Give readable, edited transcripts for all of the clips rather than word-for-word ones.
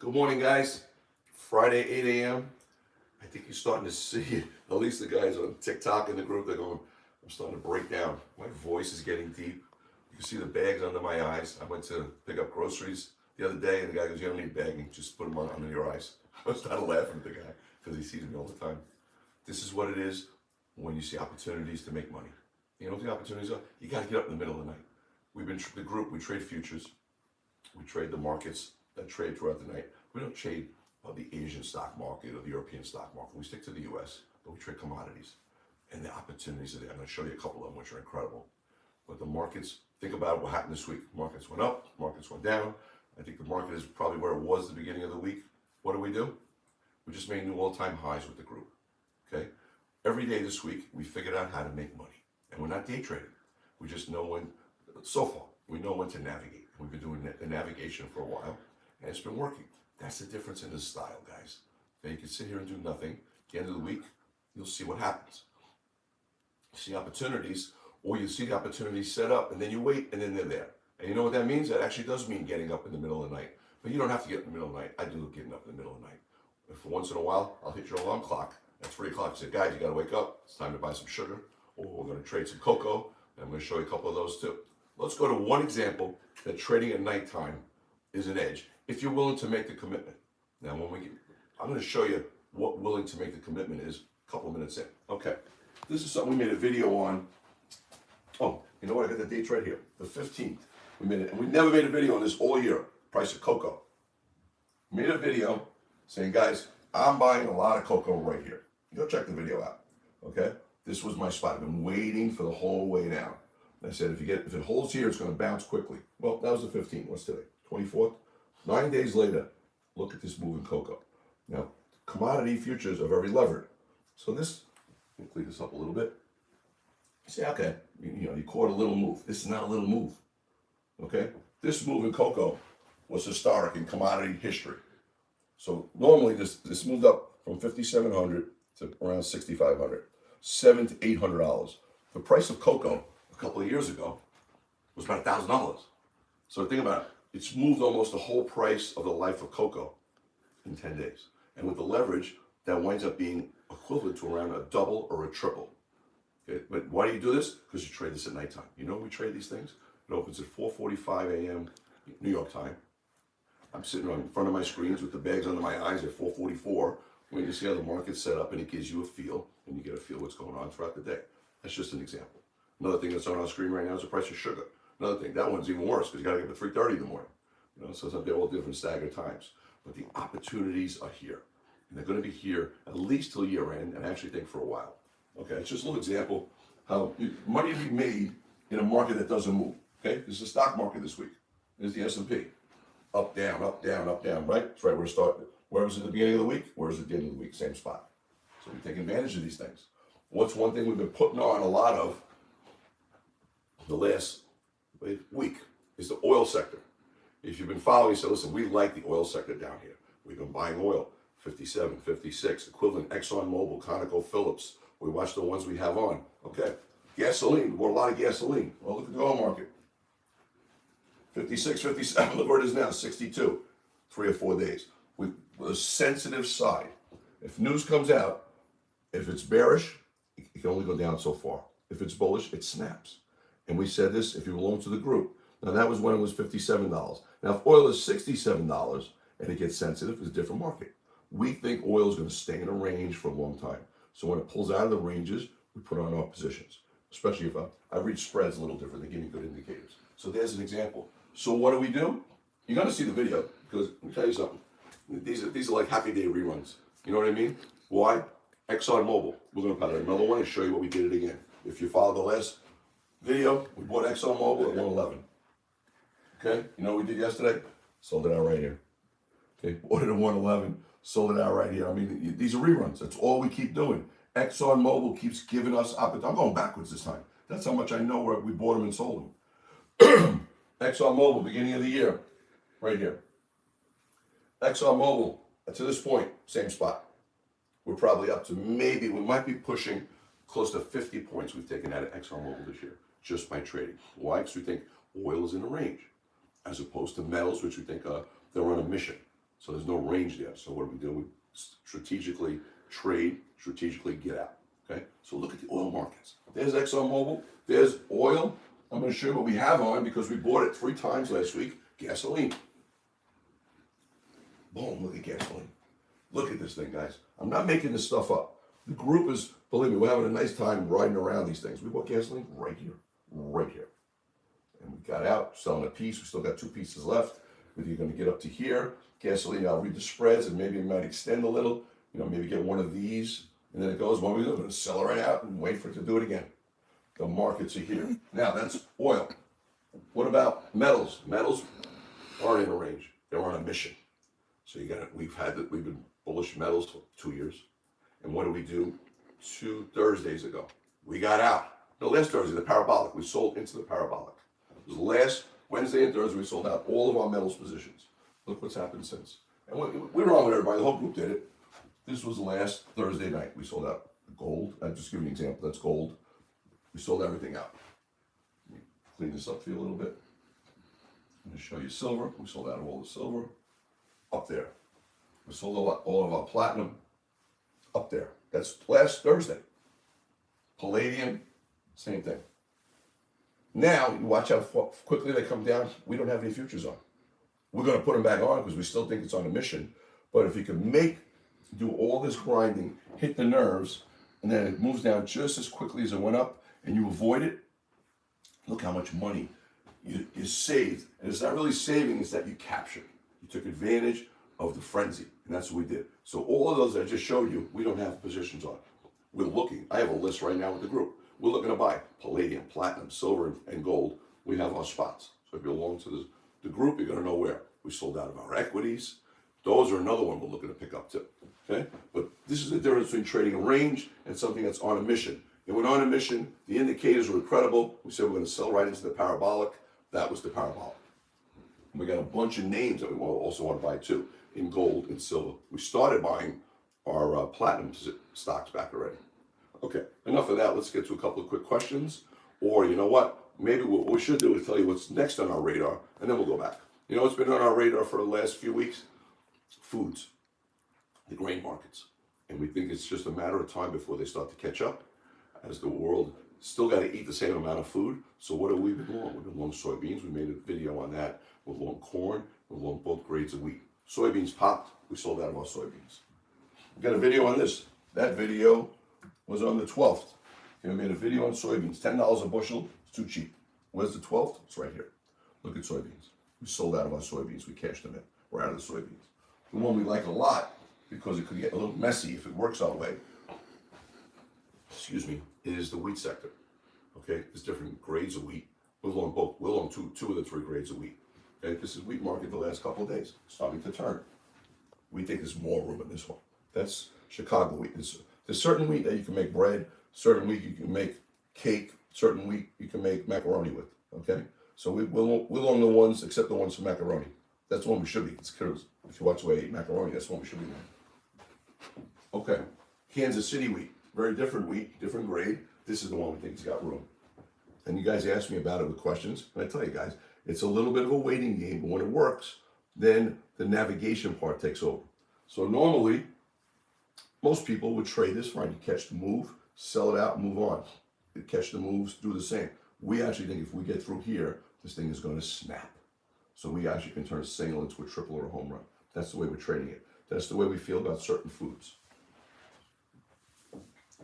Good morning, guys. Friday, 8 a.m. I think you're starting to see, at least the guys on TikTok in the group, they're going, I'm starting to break down. My voice is getting deep. You can see the bags under my eyes. I went to pick up groceries the other day, and the guy goes, you don't need bagging, just put them on under your eyes. I started laughing at the guy because he sees me all the time. This is what it is when you see opportunities to make money. You know what the opportunities are? You got to get up in the middle of the night. The group, we trade futures. We trade the markets that trade throughout the night. We don't trade the Asian stock market or the European stock market. We stick to the US, but we trade commodities. And the opportunities are there. I'm going to show you a couple of them, which are incredible. But the markets, think about what happened this week. Markets went up, markets went down. I think the market is probably where it was at the beginning of the week. What do? We just made new all-time highs with the group. Okay? Every day this week, we figured out how to make money. And we're not day trading. We just know when, so far, we know when to navigate. We've been doing the navigation for a while, and it's been working. That's the difference in the style, guys. Okay, you can sit here and do nothing. At the end of the week, you'll see what happens. You see opportunities, or you see the opportunities set up, and then you wait, and then they're there. And you know what that means? That actually does mean getting up in the middle of the night. But you don't have to get in the middle of the night. I do getting up in the middle of the night. If once in a while, I'll hit your alarm clock at 3 o'clock. I say, guys, you got to wake up. It's time to buy some sugar, or we're going to trade some cocoa, and I'm going to show you a couple of those too. Let's go to one example that trading at nighttime is an edge if you're willing to make the commitment. Now, I'm going to show you what willing to make the commitment is a couple of minutes in. Okay, this is something we made a video on. Oh, you know what? I got the dates right here, the 15th. We made it, and we never made a video on this all year. Price of cocoa. We made a video saying, guys, I'm buying a lot of cocoa right here. Go check the video out. Okay, this was my spot. I've been waiting for the whole way down. I said, if it holds here, it's going to bounce quickly. Well, that was the 15th. What's today? 24th? 9 days later, look at this move in cocoa. Now, commodity futures are very levered. So this, let me clean this up a little bit. You say, okay, you caught a little move. This is not a little move. Okay? This move in cocoa was historic in commodity history. So normally this moved up from 5,700 to around 6,500, $700 to $800. The price of cocoa a couple of years ago was about $1,000. So think about it. It's moved almost the whole price of the life of cocoa in 10 days. And with the leverage, that winds up being equivalent to around a double or a triple. Okay? But why do you do this? Because you trade this at nighttime. You know we trade these things? It opens at 4:45 a.m. New York time. I'm sitting in front of my screens with the bags under my eyes at 4:44. When you see how the market's set up, and it gives you a feel, and you get a feel what's going on throughout the day. That's just an example. Another thing that's on our screen right now is the price of sugar. Another thing, that one's even worse because you got to get up at 3:30 in the morning. So they're all different staggered times. But the opportunities are here. And they're going to be here at least till year end, and I actually think for a while. Okay, it's just a little example how money to be made in a market that doesn't move. Okay, this is the stock market this week. There's the S&P. Up, down, up, down, up, down, right? That's right where it started. Where was it at the beginning of the week? Where is it at the end of the week? Same spot. So we take advantage of these things. What's one thing we've been putting on a lot of the last week is the oil sector. If you've been following, you say, listen, we like the oil sector down here. We've been buying oil, 57, 56, equivalent ExxonMobil, ConocoPhillips. We watch the ones we have on. Okay. Gasoline, we bought a lot of gasoline. Well, look at the oil market. 56, 57, look where it is now, 62, 3 or 4 days. With a sensitive side. If news comes out, if it's bearish, it can only go down so far. If it's bullish, it snaps. And we said this, if you belong to the group. Now that was when it was $57. Now if oil is $67 and it gets sensitive, it's a different market. We think oil is going to stay in a range for a long time. So when it pulls out of the ranges, we put on our positions. Especially if I read spreads a little different, they give me good indicators. So there's an example. So what do? You're going to see the video because let me tell you something. These are like Happy Day reruns. You know what I mean? Why? ExxonMobil. We're going to put another one and show you what we did it again. If you follow the last video, we bought ExxonMobil at 111. Okay? You know what we did yesterday? Sold it out right here. Okay? Bought it at 111. Sold it out right here. I mean, these are reruns. That's all we keep doing. ExxonMobil keeps giving us opportunity. I'm going backwards this time. That's how much I know where we bought them and sold them. ExxonMobil, beginning of the year, right here. ExxonMobil, to this point, same spot. We're probably up to we might be pushing close to 50 points we've taken out of ExxonMobil this year, just by trading. Why? Because we think oil is in a range, as opposed to metals, which we think they're on a mission. So there's no range there. So what do? We strategically trade, strategically get out. Okay? So look at the oil markets. There's ExxonMobil. There's oil. I'm going to show you what we have on because we bought it 3 times last week. Gasoline. Boom, look at gasoline. Look at this thing, guys. I'm not making this stuff up. The group is, believe me, we're having a nice time riding around these things. We bought gasoline right here. Right here. And we got out, selling a piece. We still got 2 pieces left. You're going to get up to here. Gasoline, I'll read the spreads and maybe it might extend a little. You know, maybe get one of these. And then it goes, what we do? We're going to sell it right out and wait for it to do it again. The markets are here. Now, that's oil. What about metals? Metals aren't in a range. They're on a mission. So we've been bullish metals for 2 years. And what did we do 2 Thursdays ago? We got out. No, last Thursday, the parabolic. We sold into the parabolic. It was last Wednesday and Thursday, we sold out all of our metals positions. Look what's happened since. And we were on with everybody. The whole group did it. This was last Thursday night. We sold out gold. I'll just give you an example. That's gold. We sold everything out. Let me clean this up for you a little bit. I'm going to show you silver. We sold out of all the silver. Up there. We sold all of our platinum. Up there. That's last Thursday. Palladium, same thing. Now, you watch how quickly they come down. We don't have any futures on. We're going to put them back on because we still think it's on a mission. But if you can do all this grinding, hit the nerves, and then it moves down just as quickly as it went up, and you avoid it, look how much money you saved. And it's not really saving, it's that you captured. You took advantage of the frenzy, and that's what we did. So all of those I just showed you, we don't have positions on. We're looking. I have a list right now with the group. We're looking to buy palladium, platinum, silver, and gold. We have our spots. So if you belong to the group, you're going to know where. We sold out of our equities. Those are another one we're looking to pick up too. Okay? But this is the difference between trading a range and something that's on a mission. It went on a mission. The indicators were incredible. We said we're going to sell right into the parabolic. That was the parabolic. We got a bunch of names that we also want to buy too in gold and silver. We started buying our platinum stocks back already. Okay, enough of that. Let's get to a couple of quick questions. Or you know what? Maybe what we should do is tell you what's next on our radar, and then we'll go back. You know what's been on our radar for the last few weeks? Foods, the grain markets. And we think it's just a matter of time before they start to catch up as the world still got to eat the same amount of food. So what have we been long? We've been long soybeans. We made a video on that. We're long corn. We're long both grades of wheat. Soybeans popped. We sold out of our soybeans. We got a video on this. That video was on the 12th. We made a video on soybeans. $10 a bushel. It's too cheap. Where's the 12th? It's right here. Look at soybeans. We sold out of our soybeans. We cashed them in. We're out of the soybeans. The one we like a lot, because it could get a little messy if it works our way, is the wheat sector. Okay, there's different grades of wheat. We're long both. We're long two of the 3 grades of wheat. Okay, this is wheat market the last couple of days. It's starting to turn. We think there's more room in this one. That's Chicago wheat. There's certain wheat that you can make bread, certain wheat you can make cake, certain wheat you can make macaroni with. Okay, so we're long the ones, except the ones for macaroni. That's the one we should be. It's because if you watch the way I eat macaroni, that's the one we should be on. Okay, Kansas City wheat. Very different wheat, different grade. This is the one we think has got room. And you guys asked me about it with questions. And I tell you guys, it's a little bit of a waiting game, but when it works, then the navigation part takes over. So normally, most people would trade this, right? You catch the move, sell it out, move on. You catch the moves, do the same. We actually think if we get through here, this thing is going to snap. So we actually can turn a single into a triple or a home run. That's the way we're trading it. That's the way we feel about certain foods.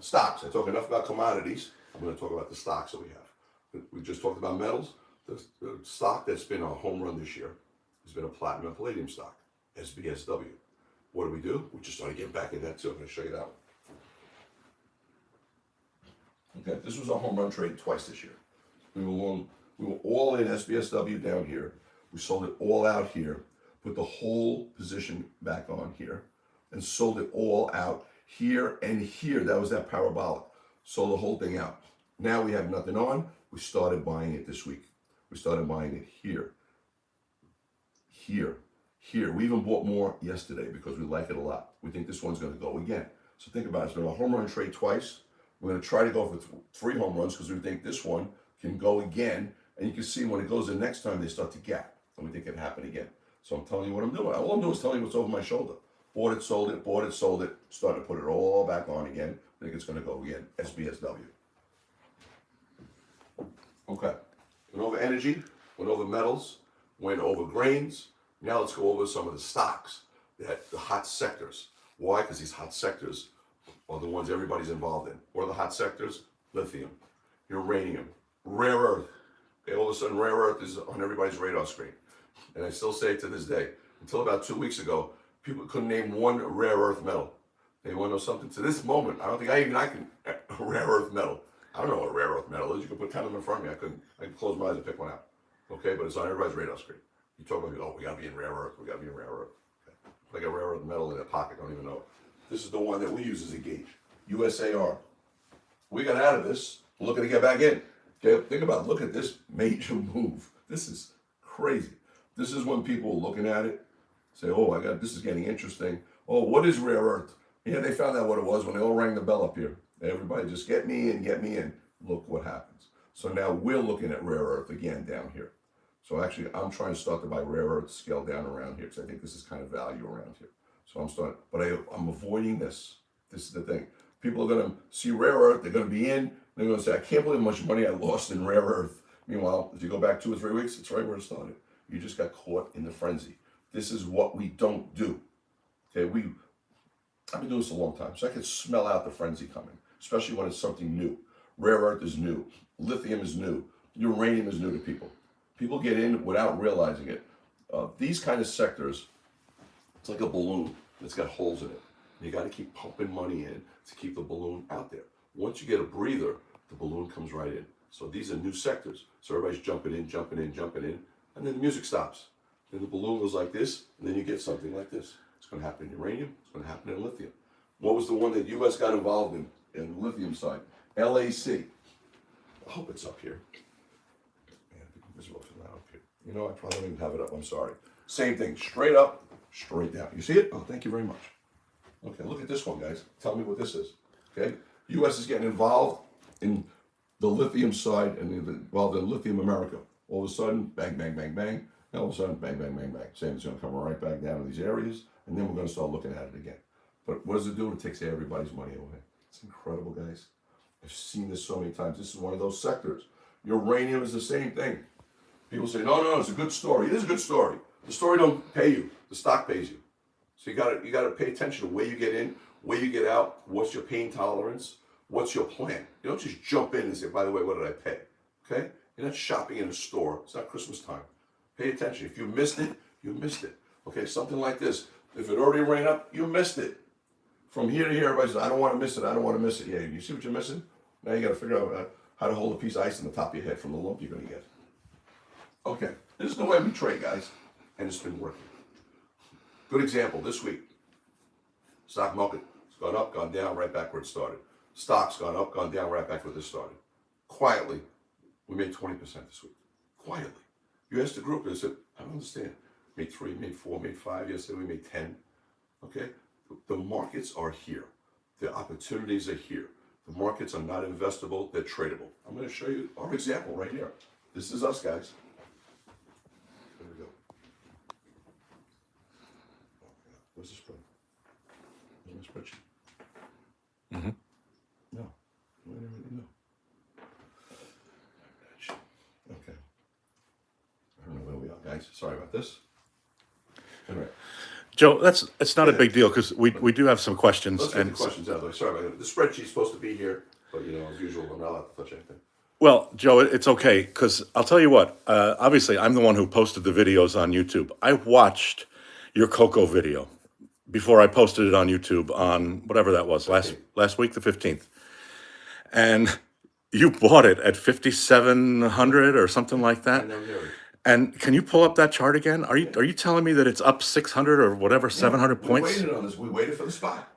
Stocks. I talk enough about commodities. I'm going to talk about the stocks that we have. We just talked about metals. The stock that's been a home run this year has been a platinum and palladium stock, SBSW. What do? We just started getting back in that too. I'm going to show you that one. Okay, this was a home run trade twice this year. We were all in SBSW down here. We sold it all out here, put the whole position back on here, and sold it all out here and here. That was that parabolic. Sold the whole thing out. Now we have nothing on. We started buying it this week. We started buying it here. Here. We even bought more yesterday because we like it a lot. We think this one's going to go again. So think about it. It's been a home run trade twice. We're going to try to go for 3 home runs because we think this one can go again. And you can see when it goes the next time, they start to gap. And we think it can happen again. So I'm telling you what I'm doing. All I'm doing is telling you what's over my shoulder. Bought it, sold it, bought it, sold it. Starting to put it all back on again. I think it's going to go again. SBSW. Okay. Went over energy, went over metals, went over grains. Now let's go over some of the stocks, the hot sectors. Why? Because these hot sectors are the ones everybody's involved in. What are the hot sectors? Lithium, uranium, rare earth. Okay, all of a sudden, rare earth is on everybody's radar screen. And I still say it to this day. Until about 2 weeks ago, people couldn't name one rare earth metal. They want to know something. To this moment, I don't think I can rare earth metal. I don't know what rare earth metal is. You can put 10 of them in front of me. I can close my eyes and pick one out. Okay, but it's on everybody's radar screen. You talk about, oh, we gotta be in rare earth. We gotta be in rare earth. Okay. Like a rare earth metal in their pocket. Don't even know. This is the one that we use as a gauge. USAR. We got out of this. We're looking to get back in. Okay, think about it. Look at this major move. This is crazy. This is when people are looking at it, say, oh, this is getting interesting. Oh, what is rare earth? Yeah, they found out what it was when they all rang the bell up here. Everybody just get me in, get me in. Look what happens. So now we're looking at rare earth again down here. So actually, I'm trying to start to buy rare earth scale down around here because I think this is kind of value around here. So I'm starting, but I'm avoiding this. This is the thing. People are going to see rare earth. They're going to be in. They're going to say, I can't believe how much money I lost in rare earth. Meanwhile, if you go back 2 or 3 weeks, it's right where it started. You just got caught in the frenzy. This is what we don't do. Okay, I've been doing this a long time, so I can smell out the frenzy coming, especially when it's something new. Rare earth is new. Lithium is new. Uranium is new to people. People get in without realizing it. These kind of sectors, it's like a balloon that's got holes in it. You got to keep pumping money in to keep the balloon out there. Once you get a breather, the balloon comes right in. So these are new sectors. So everybody's jumping in, jumping in, jumping in, and then the music stops. Then the balloon goes like this, and then you get something like this. It's going to happen in uranium. It's going to happen in lithium. What was the one that U.S. got involved in the lithium side? LAC. I hope it's up here. Up here. You know, I probably don't even have it up. I'm sorry. Same thing. Straight up, straight down. You see it? Oh, thank you very much. Okay, look at this one, guys. Tell me what this is. Okay, U.S. is getting involved in the lithium side and involved in Lithium America. All of a sudden, bang, bang, bang, bang. And all of a sudden, bang, bang, bang, bang. Same is going to come right back down to these areas, and then we're going to start looking at it again. But what does it do? It takes everybody's money away. It's incredible, guys. I've seen this so many times. This is one of those sectors. Uranium is the same thing. People say, no, it's a good story. It is a good story. The story don't pay you. The stock pays you. So you gotta pay attention to where you get in, where you get out, what's your pain tolerance, what's your plan. You don't just jump in and say, by the way, what did I pay? Okay? You're not shopping in a store. It's not Christmas time. Pay attention. If you missed it, you missed it. Okay, something like this. If it already ran up, you missed it. From here to here, everybody says, I don't want to miss it. I don't want to miss it. Yeah, you see what you're missing? Now you got to figure out how to hold a piece of ice on the top of your head from the lump you're going to get. Okay, this is the way we trade, guys, and it's been working. Good example, this week. Stock market has gone up, gone down, right back where it started. Stocks gone up, gone down, right back where this started. Quietly, we made 20% this week. Quietly. You asked the group, they said, I don't understand. Made 3, made 4, made 5. Yesterday we made 10. Okay? The markets are here. The opportunities are here. The markets are not investable, they're tradable. I'm going to show you our example right here. This is us, guys. There we go. Where's the spread? Where's my spreadsheet? Mm-hmm. No. No. Okay. I don't know where we are, guys. Sorry about this. All right. Joe, it's not a big deal because we do have some questions. Let's get the questions out of the way. Sorry about that. The spreadsheet's supposed to be here, but as usual, I'm not allowed to touch anything. Well, Joe, it's okay because I'll tell you what. Obviously, I'm the one who posted the videos on YouTube. I watched your cocoa video before I posted it on YouTube on whatever that was last week, the 15th, and you bought it at 5,700 or something like that. And can you pull up that chart again? Are you telling me that it's up 600 or whatever, 700 points? We waited on this. We waited for the spot.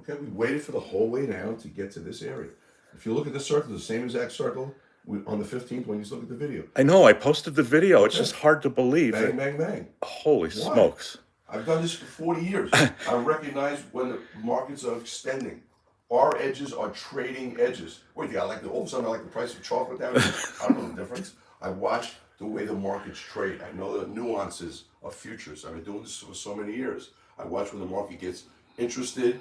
Okay, we waited for the whole way down to get to this area. If you look at this circle, the same exact circle on the 15th when you look at the video. I know, I posted the video. Okay. It's just hard to believe. Bang, bang, bang. Holy smokes. I've done this for 40 years. I recognize when the markets are extending. Our edges are trading edges. Wait, all of a sudden I like the price of chocolate down here? I don't know the difference. I watched the way the markets trade. I know the nuances of futures. I've been doing this for so many years. I watch when the market gets interested,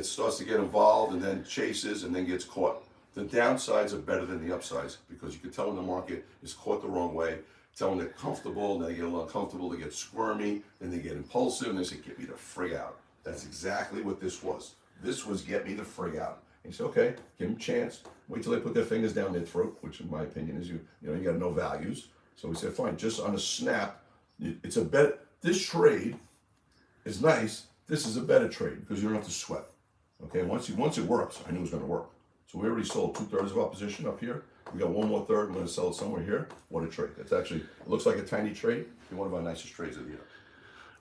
starts to get involved, and then chases, and then gets caught. The downsides are better than the upsides because you can tell when the market is caught the wrong way. Tell when they're comfortable, and they get a little uncomfortable, they get squirmy, then they get impulsive, and they say, "Get me the frig out." That's exactly what this was. This was get me the frig out. And you say, okay, give them a chance. Wait till they put their fingers down their throat, which in my opinion is you got to know values. So we said, fine, just on a snap, it's a better, this trade is nice. This is a better trade because you don't have to sweat. Okay, once it works, I knew it was going to work. So we already sold 2/3 of our position up here. We got one more third. I'm going to sell it somewhere here. What a trade. It's actually, it looks like a tiny trade. It's one of our nicest trades of the year.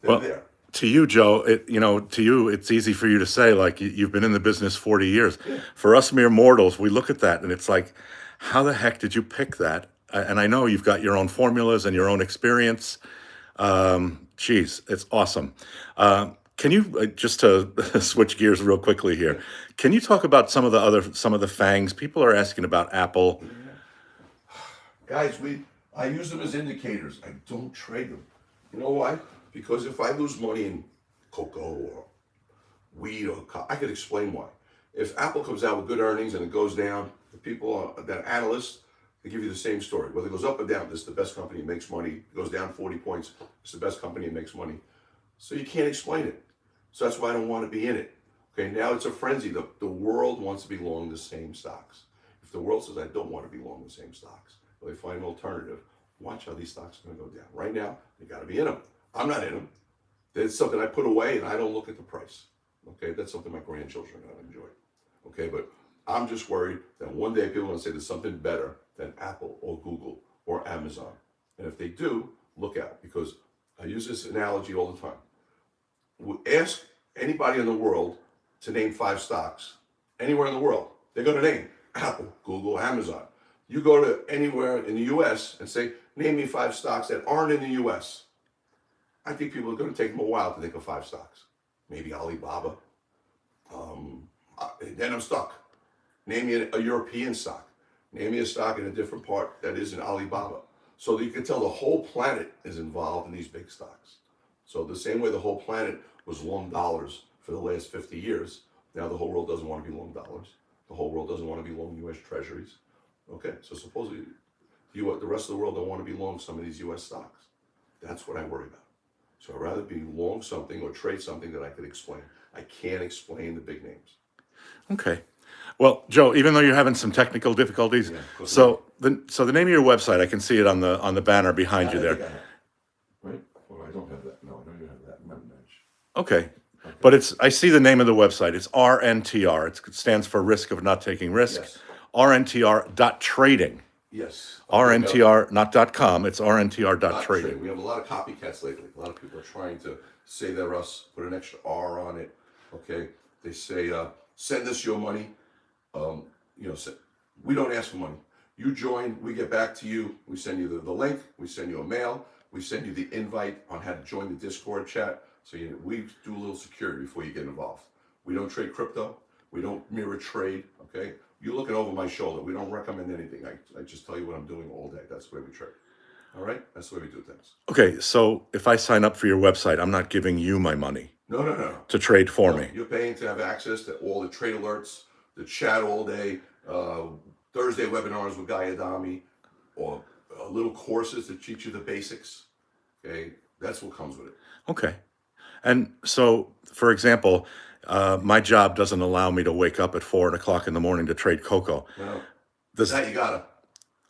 They're Well, there. to you, Joe, to you, it's easy for you to say, like, you've been in the business 40 years. Yeah. For us mere mortals, we look at that and it's like, how the heck did you pick that? And I know you've got your own formulas and your own experience. Geez, it's awesome. Can you just to switch gears real quickly here? Can you talk about some of the fangs? People are asking about Apple. Guys, I use them as indicators. I don't trade them. You know why? Because if I lose money in cocoa or wheat or I could explain why. If Apple comes out with good earnings and it goes down, the people that analysts, they give you the same story. Whether it goes up or down, this is the best company, it makes money. It goes down 40 points, it's the best company, it makes money. So you can't explain it. So that's why I don't want to be in it. Okay, now it's a frenzy. The world wants to be long the same stocks. If the world says I don't want to be long the same stocks, well, they find an alternative. Watch how these stocks are going to go down. Right now, you got to be in them. I'm not in them. That's something I put away and I don't look at the price. Okay, that's something my grandchildren are going to enjoy. Okay, but I'm just worried that one day people are going to say there's something better than Apple or Google or Amazon. And if they do, look out, because I use this analogy all the time. Ask anybody in the world to name 5 stocks, anywhere in the world. They're going to name Apple, Google, Amazon. You go to anywhere in the U.S. and say, name me 5 stocks that aren't in the U.S. I think people are going to take them a while to think of 5 stocks. Maybe Alibaba. Then I'm stuck. Name me a European stock. Name me a stock in a different part that isn't Alibaba. So that you can tell the whole planet is involved in these big stocks. So the same way the whole planet was long dollars for the last 50 years, now the whole world doesn't want to be long dollars. The whole world doesn't want to be long U.S. treasuries. Okay, so supposedly the rest of the world don't want to be long some of these U.S. stocks. That's what I worry about. So I'd rather be long something or trade something that I could explain. I can't explain the big names. Okay. Well, Joe, even though you're having some technical difficulties, so the name of your website, I can see it on the banner behind you there. Right? Well, I don't have that. No, I don't even have that in my bench. Okay. But I see the name of the website. It's RNTR. It stands for Risk of Not Taking Risk. Yes. RNTR.trading. Yes. RNTR, not .com. It's RNTR.trading. Trading. We have a lot of copycats lately. A lot of people are trying to say they're us, put an extra R on it. Okay. They say, send us your money. We don't ask for money. You join, we get back to you. We send you the link. We send you a mail. We send you the invite on how to join the Discord chat. So we do a little security before you get involved. We don't trade crypto. We don't mirror trade. Okay. You're looking over my shoulder. We don't recommend anything. I just tell you what I'm doing all day. That's the way we trade. All right? That's the way we do things. Okay, so if I sign up for your website, I'm not giving you my money No. to trade for me. You're paying to have access to all the trade alerts, the chat all day, Thursday webinars with Guy Adami, or little courses that teach you the basics. Okay? That's what comes with it. Okay. And so, for example, my job doesn't allow me to wake up at 4 o'clock in the morning to trade cocoa. No. This, That you gotta.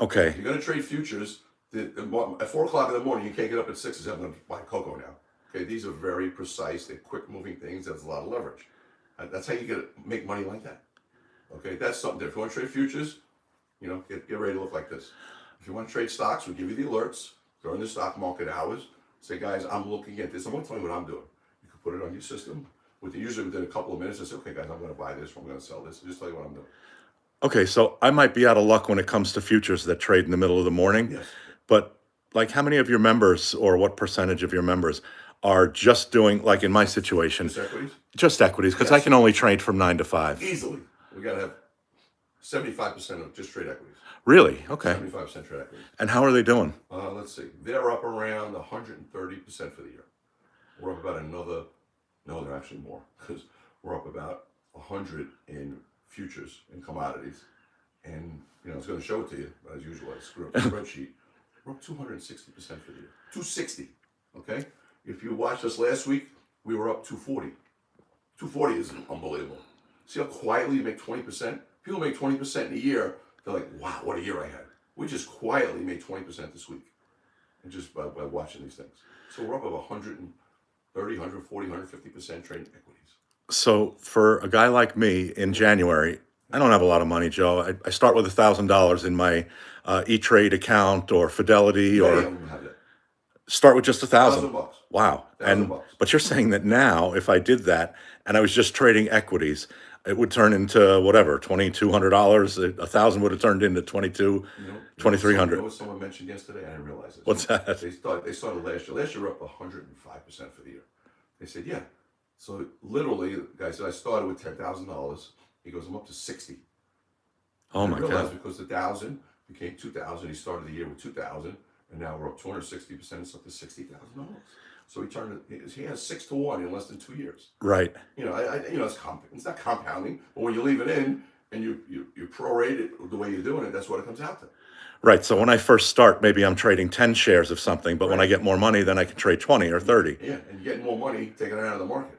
okay. You're gonna trade futures. At 4 o'clock in the morning, you can't get up at 6 or 7 to buy cocoa now. Okay, these are very precise. They're quick-moving things. There's a lot of leverage. That's how you make money like that. Okay, that's something different. If you want to trade futures, get ready to look like this. If you want to trade stocks, we give you the alerts during the stock market hours. Say, guys, I'm looking at this. I'm going to tell you what I'm doing. You can put it on your system. Usually within a couple of minutes, I say, okay, guys, I'm going to buy this. Or I'm going to sell this. Just tell you what I'm doing. Okay, so I might be out of luck when it comes to futures that trade in the middle of the morning. Yes. But like, how many of your members, or what percentage of your members, are just doing, like in my situation, Just equities? just equities? Because I Yes. can only trade from 9 to 5. Easily. We got to have 75% of just trade equities. Really? Okay. 75% trade equities. And how are they doing? Let's see. They're up around 130% for the year. We're up about another. No, they're actually more because we're up about 100 in futures and commodities. And I was going to show it to you, but as usual, I screw up the spreadsheet. We're up 260% for the year. 260. Okay. If you watched us last week, we were up 240. 240 is unbelievable. See how quietly you make 20%? People make 20% in a year. They're like, wow, what a year I had. We just quietly made 20% this week. And just by watching these things. So we're up of 130, 140, 150% trading equities. So for a guy like me in January, I don't have a lot of money, Joe. I start with $1,000 in my E-Trade account or Fidelity, Many or of them have that. start with just $1,000. $1,000. Wow. $1,000. But you're saying that now, if I did that and I was just trading equities, it would turn into whatever, $2,200. 1,000 would have turned into 2,300. You know what someone mentioned yesterday? I didn't realize this. What's that? They started last year. Last year, we're up 105% for the year. They said, yeah. So literally, the guy said, I started with $10,000. He goes, I'm up to 60. Oh my I realized God. because the 1,000 became 2,000. He started the year with 2,000, and now we're up 260%. It's up to $60,000. So he has 6 to 1 in less than 2 years. Right. It's not compounding, but when you leave it in and you prorate it the way you're doing it, that's what it comes out to. Right. So when I first start, maybe I'm trading 10 shares of something, but when I Right. get more money, then I can trade 20 or 30. Yeah, and you're getting more money taking it out of the market.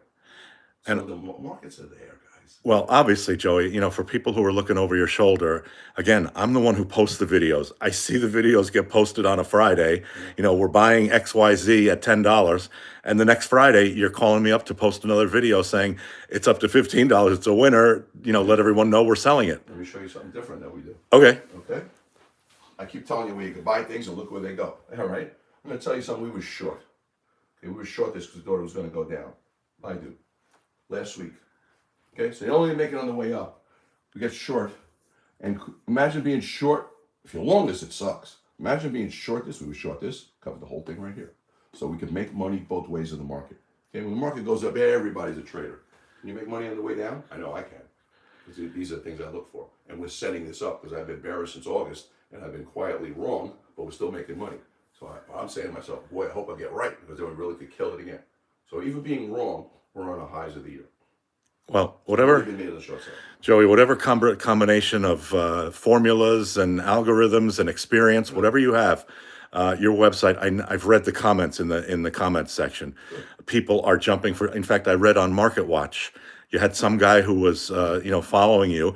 So And the markets are there, guys. well, obviously, Joey, for people who are looking over your shoulder, again, I'm the one who posts the videos. I see the videos get posted on a Friday. We're buying XYZ at $10, and the next Friday, you're calling me up to post another video saying it's up to $15. It's a winner. Let everyone know we're selling it. Let me show you something different that we do. Okay. Okay? I keep telling you where you can buy things and look where they go. All right? I'm going to tell you something we were short. Okay, we were short this because we thought it was going to go down. I do. Last week. Okay, so you only make it on the way up. We get short. And imagine being short. If you're long this, it sucks. Imagine being short this. We were short this. Covered the whole thing right here. So we could make money both ways in the market. Okay, when the market goes up, everybody's a trader. Can you make money on the way down? I know I can. Because these are things I look for. And we're setting this up because I've been bearish since August. And I've been quietly wrong, but we're still making money. So I'm saying to myself, boy, I hope I get right, because then we really could kill it again. So even being wrong, we're on the highs of the year. Well, whatever, Even made it on the short side. Joey, whatever combination of formulas and algorithms and experience, whatever you have, your website, I've read the comments in the comments section. People are jumping for. In fact, I read on Market Watch, you had some guy who was, following you.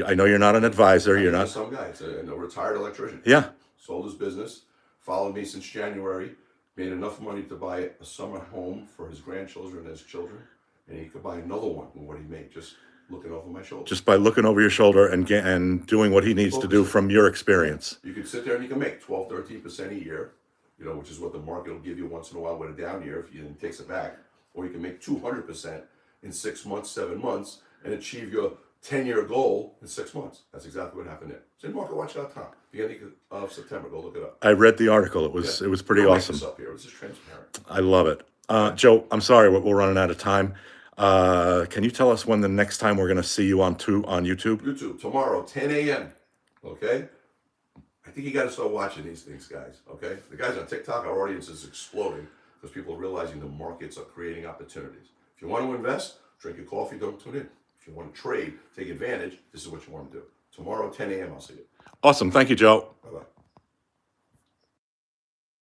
I know you're not an advisor. You're not. Some guy, it's a retired electrician. Yeah. Sold his business, followed me since January, made enough money to buy a summer home for his grandchildren and his children, and he could buy another one from what he made, just looking over my shoulder. Just by looking over your shoulder and doing what he needs to do from your experience. You can sit there and you can make 12, 13% a year, which is what the market will give you once in a while with a down year if you takes it back. Or you can make 200% in 6 months, 7 months, and achieve your 10-year goal in 6 months. That's exactly what happened there. It's in marketwatch.com. Beginning of September, go look it up. I read the article. It was pretty awesome. This up here. It's just transparent. I love it. Joe, I'm sorry, we're running out of time. Can you tell us when the next time we're going to see you on YouTube? YouTube, tomorrow, 10 a.m. Okay? I think you got to start watching these things, guys. Okay? The guys on TikTok, our audience is exploding because people are realizing the markets are creating opportunities. If you want to invest, drink your coffee, don't tune in. If you want to trade, take advantage, this is what you want to do. Tomorrow, 10 a.m., I'll see you. Awesome. Thank you, Joe. Bye-bye.